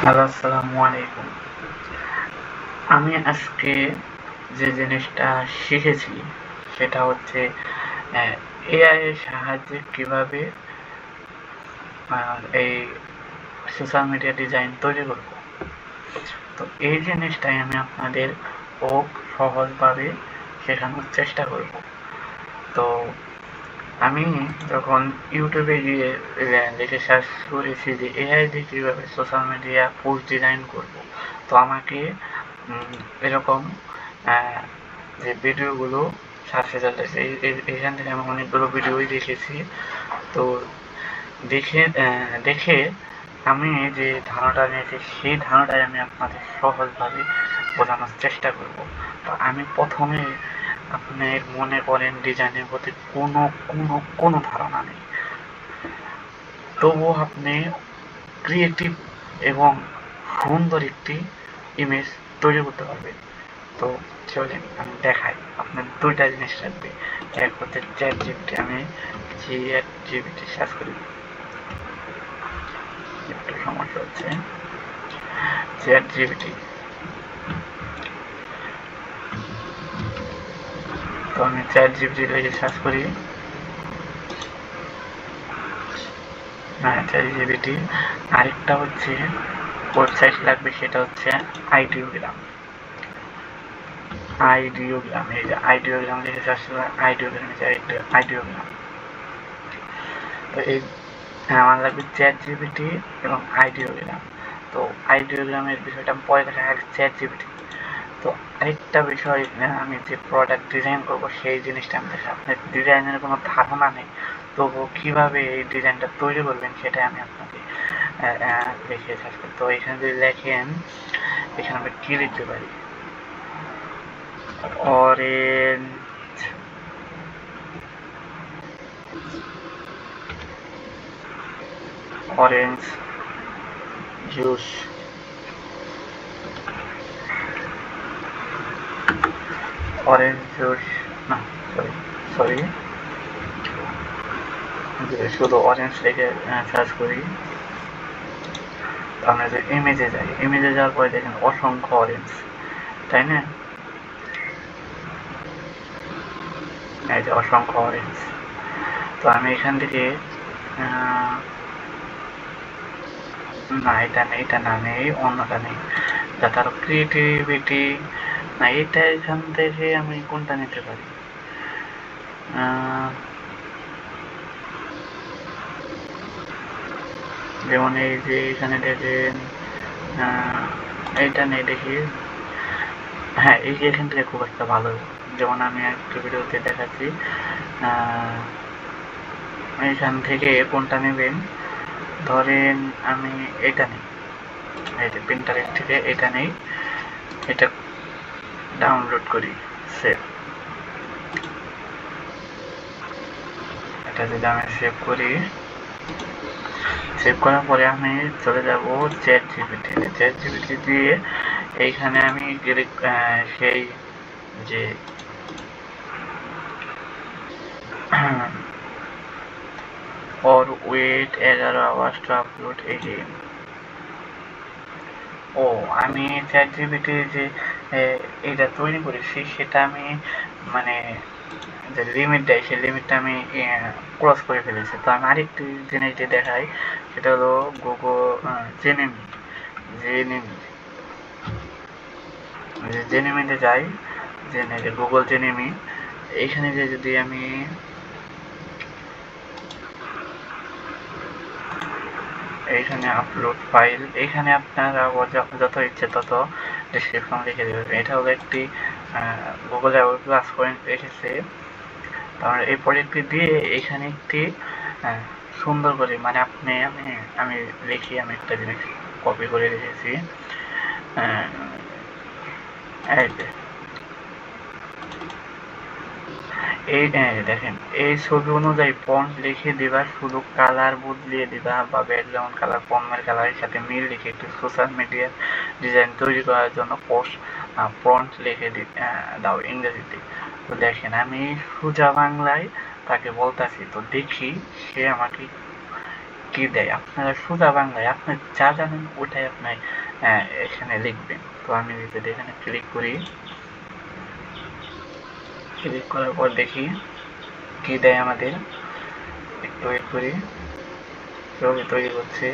Hello, আসসালামু আলাইকুম। আমি আজকে যে জিনিসটা শিখেছি সেটা হচ্ছে এআই এর সাহায্যে কিভাবে এই সোশ্যাল মিডিয়া ডিজাইন তৈরি করব। তো এই জিনিসটাই আমি আপনাদের খুব সহজভাবে শেখানোর চেষ্টা করব। তো আমি যখন ইউটিউবে গিয়ে লিখে সার্চ করেছি যে এআই দিয়ে কীভাবে সোশ্যাল মিডিয়া পোস্ট ডিজাইন করব, তো আমাকে এরকম আহ, যে ভিডিওগুলো সার্চ রেজাল্ট আছে এইখান থেকে আমি অনেকগুলো ভিডিওই দেখেছি। তো দেখে আমি যে ধারণাটা নিয়েছি সেই ধারণাটাই আমি আপনাদের সহজভাবে বোঝানোর চেষ্টা করব। তো আমি প্রথমে আপনি মনে করেন ডিজাইনের প্রতি কোনো কোনো কোনো ধারণা নেই, তবুও আপনি ক্রিয়েটিভ এবং সুন্দর একটি ইমেজ তৈরি করতে পারবেন। তো চলেন আমি দেখাই। আপনার দুইটা জিনিস লাগবে। এক হচ্ছে চ্যাট জিপিটি, আমি চ্যাট জিপিটি সার্চ করি, একটু সমস্যা হচ্ছে। চ্যাট জিপিটি, তো আমি চ্যাট জিপিটি লিখে সার্চ করি। হ্যাঁ, চ্যাট জিপিটি। আরেকটা হচ্ছে ওয়েবসাইট লাগবে, সেটা হচ্ছে আইডিওগ্রাম। আইডিওগ্রাম, এই যে আইডিওগ্রাম লিখে সার্চ করে আইডিওগ্রাম, আইডিওগ্রাম। তো এই আমার লাগবে চ্যাট জিপিটি এবং আইডিওগ্রাম। তো আইডিওগ্রামের বিষয়টা আমি পরে দেখা, আগে চ্যাট জিপিটি। তো আরেকটা বিষয়, আমি যে প্রোডাক্ট ডিজাইন করব সেই জিনিসটা আমি দেখা, আপনার ডিজাইনের কোনো ধারণা নেই, তবু কীভাবে এই ডিজাইনটা তৈরি করবেন সেটাই আমি আপনাকে লিখে সার্চ করি। তো এখানে যদি লেখেন, এখানে আমরা কী লিখতে পারি, orange, orange juice, orange juice, না সরি সরি শুধু অরেঞ্জ লিখে সার্চ করি। আমরা যে ইমেজে যাই, ইমেজে যাওয়ার পরে দেখেন অসংখ্য অরেঞ্জ, তাই না? এই যে অসংখ্য অরেঞ্জ। তো আমি এখান থেকে না এটা নেই, এটা না নেই, অন্যটা নেই, যাতে আরো ক্রিয়েটিভিটি, না এটা এখান থেকে আমি কোনটা নিতে পারি, যেমন এই যে এখানে দেখেন এইটা নেই, দেখি। হ্যাঁ, এই যে এখান থেকে খুব একটা ভালো, যেমন আমি একটা ভিডিওতে দেখাচ্ছি। এইখান থেকে কোনটা নেবেন, ধরেন আমি এটা নেই, এই যে প্রিন্টারের থেকে এটা নেই, এটা ডাউনলোড করি, সেভ। এটা যদি আমি সেভ করি, সেভ করার পরে আমি চলে যাব চ্যাট জিপিটি। চ্যাট জিপিটি দিয়ে এইখানে আমি সেই যে or wait 11 hours to upload again। ও, আমি চ্যাট জিপিটি যে এটা তৈরি করেছি সেটা আমি মানে যে লিমিট দেয় সেই লিমিটটা আমি ক্রস করে ফেলেছি। তো আমি আরেকটি জিনিস দিয়ে দেখাই, সেটা হলো গুগল জেনেমি। জেনেমি, জেনেমিতে যাই, গুগল জেনেমি, এইখানে যে যদি আমি এইখানে আপলোড ফাইল, এখানে আপনারা যত ইচ্ছে তত ডিসক্রিপশন লিখে দেবেন। এটা হলো একটি গুগলে প্লাস পয়েন্ট এসেছে। তারপরে এই প্রজেক্টটি দিয়ে এখানে একটি সুন্দর করে, মানে আপনি আমি লিখি, আমি একটা জিনিস কপি করে রেখেছি। এই যে এই দেখেন, এই ছবি অনুযায়ী ফন্ট লিখে দিবা, শুধু কালার বদলিয়ে দিবা বা ব্যাকগ্রাউন্ড কালার ফন্টের কালারের সাথে মিল লিখে একটি সোশ্যাল মিডিয়া ডিজাইন তৈরি করার জন্য ফন্ট লিখে দাও ইংরেজিতে। তো দেখেন আমি সোজা বাংলায় তাকে বলতাছি, তো দেখি সে আমাকে কি দেয়, আপনারা সোজা বাংলায় আপনি যা জানেন ওটাই আপনি এখানে লিখবেন। তো আমি যদি এখানে ক্লিক করি, ক্লিক করার পর দেখি কি দেয় আমাদের, একটু ওয়েট করি, ছবি তৈরি করছে,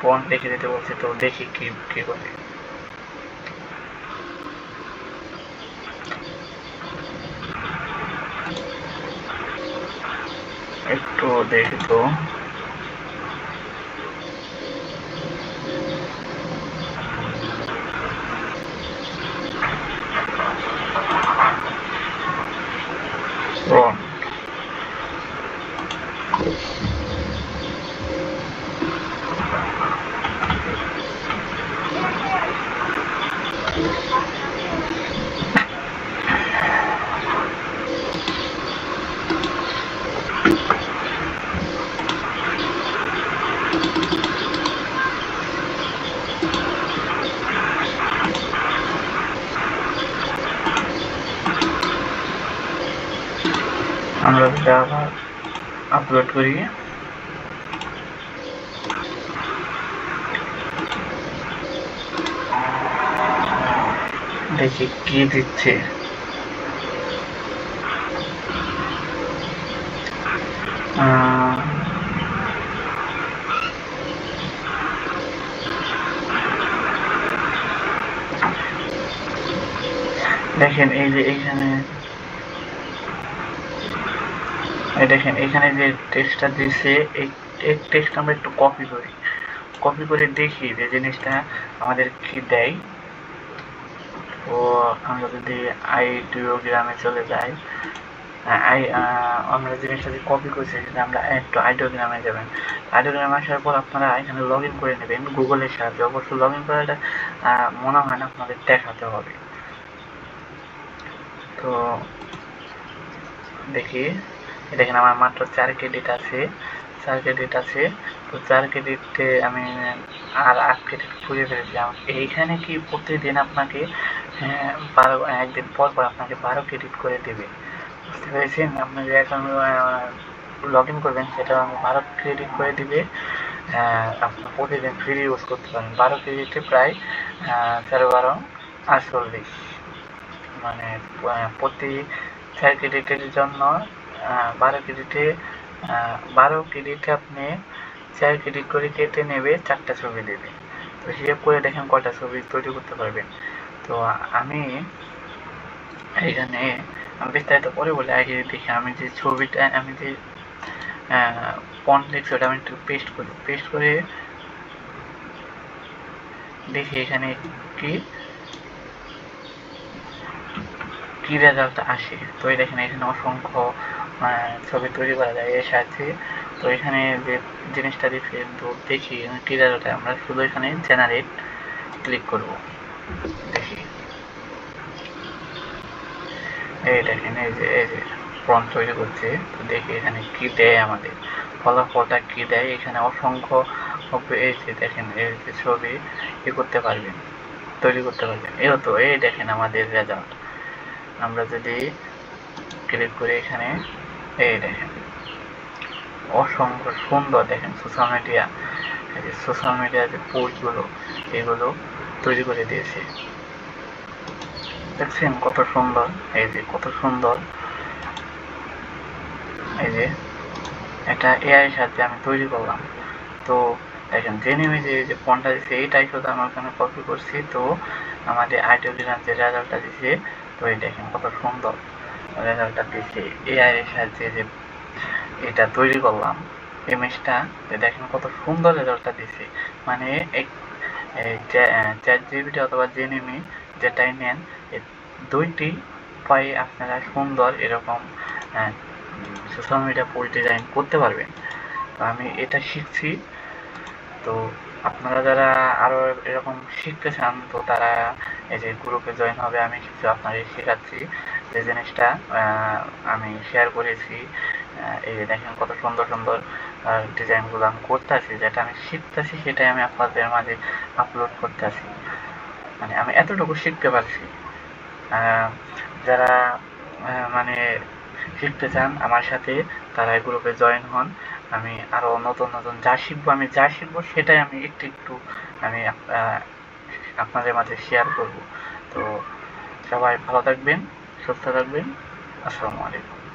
ফন্ট লিখে দিতে বলছে, তো দেখি কি কি করে। একটু দেখি তো, আমরা এটা আবার আপলোড করি, দেখি কি দিচ্ছে। দেখেন এই যে এইখানে, দেখেন এখানে যে টেক্সটটা দিছে, এই টেক্সট আমরা একটু কপি করি, কপি করে দেখি যে জিনিসটা আমাদের কি দেয়। তো আমরা যদি আইডিওগ্রামে চলে যাই, আমরা জিনিসটা যে কপি করছি সেটা আমরা একটু আইডিওগ্রামে যাবেন। আইডিওগ্রামে আসার পর আপনারা এখানে লগ ইন করে নেবেন গুগলের সাহায্যে। অবশ্যই লগ ইন করাটা মনে হয় না আপনাদের দেখাতে হবে। তো দেখি, দেখেন আমার মাত্র 4 ক্রেডিট আছে, 4 ক্রেডিট আছে। তো 4 ক্রেডিটে আমি আর 8 ক্রেডিট খুঁজে ফেলেছিলাম। এইখানে কি প্রতিদিন আপনাকে 1 দিন পর পর আপনাকে 12 ক্রেডিট করে দেবে, বুঝতে পেরেছেন? আপনি যে এখন লগ ইন করবেন সেটা 12 ক্রেডিট করে দিবে। আপনি প্রতিদিন ফ্রি ইউজ করতে পারেন। 12 ক্রেডিটে প্রায় 13-12 48, মানে প্রতি 4 ক্রেডিটের জন্য 12 ক্রেডিটে 12 ক্রেডিটে আপনি 4 ক্রেডিট করে কেটে নেবে, 4টা ছবি দেবে। তো হিসেব করে দেখেন কয়টা ছবি তৈরি করতে পারবেন। তো আমি এখানে বিস্তারিত পরে বলে আগে দেখি, আমি যে ছবিটা আমি যে ফন্ট লিখছি ওটা আমি একটু পেস্ট করি, পেস্ট করে দেখি এখানে কি কি রেজাল্ট আসে। তো এই দেখেন এখানে অসংখ্য ছবি তৈরি করা যায় এর সাহায্যে। তো এখানে যে জিনিসটা দিচ্ছে, তো দেখি কি রেজাল্ট, আমরা শুধু এখানে জেনারেট ক্লিক করব, দেখি এই দেখেন এই যে ফন্ট তৈরি করছে। তো দেখি এখানে কি দেয় আমাদের, ফলাফলটা কি দেয়। এখানে অসংখ্য এই যে দেখেন এই যে ছবি করতে পারবেন, তৈরি করতে পারবেন। এও তো এই দেখেন আমাদের রেজাল্ট। আমরা যদি ক্লিক করি এখানে, এই দেখেন অসংখ্য সুন্দর, দেখেন সোশ্যাল মিডিয়া, এই যে সোশ্যাল মিডিয়ার যে পোস্টগুলো এগুলো তৈরি করে দিয়েছে, দেখছেন কত সুন্দর, এই যে কত সুন্দর। এই যে এটা এআই এর সাহায্যে আমি তৈরি করলাম। তো দেখেন জেনুইন যে ফন্টটা দিচ্ছে এইটাই শুধু আমি ওখানে কপি করছি। তো আমাদের আইডিওগ্রাম যে রেজাল্টটা দিচ্ছে, তো এই দেখেন কত সুন্দর রেজাল্টটা দিচ্ছে এআই এর সাহায্যে যে এটা তৈরি করলাম ইমেজটা। দেখেন কত সুন্দর রেজাল্টটা দিচ্ছে। মানে চ্যাট জিপিটি অথবা জেমিনি যেটাই নেন, এই দুইটি উপায়ে আপনারা সুন্দর এরকম সোশ্যাল মিডিয়া পোস্ট ডিজাইন করতে পারবেন। তো আমি এটা শিখছি। তো আপনারা যারা আরও এরকম শিখতে চান, তো তারা এই যে গ্রুপে জয়েন হবে, আমি কিছু আপনাদের শেখাচ্ছি যে জিনিসটা আমি শেয়ার করেছি। এই যে দেখেন কত সুন্দর সুন্দর ডিজাইনগুলো আমি করতেছি, যেটা আমি শিখতেছি সেটাই আমি আপনাদের মাঝে আপলোড করতেছি। মানে আমি এতটুকু শিখতে পারছি। যারা মানে শিখতে চান আমার সাথে, তারা গ্রুপে জয়েন হন। আমি আরও নতুন নতুন যা শিখবো সেটাই আমি একটু একটু আমি আপনাদের মাঝে শেয়ার করব। তো সবাই ভালো থাকবেন, সুস্থ থাকবেন। আসসালামু আলাইকুম।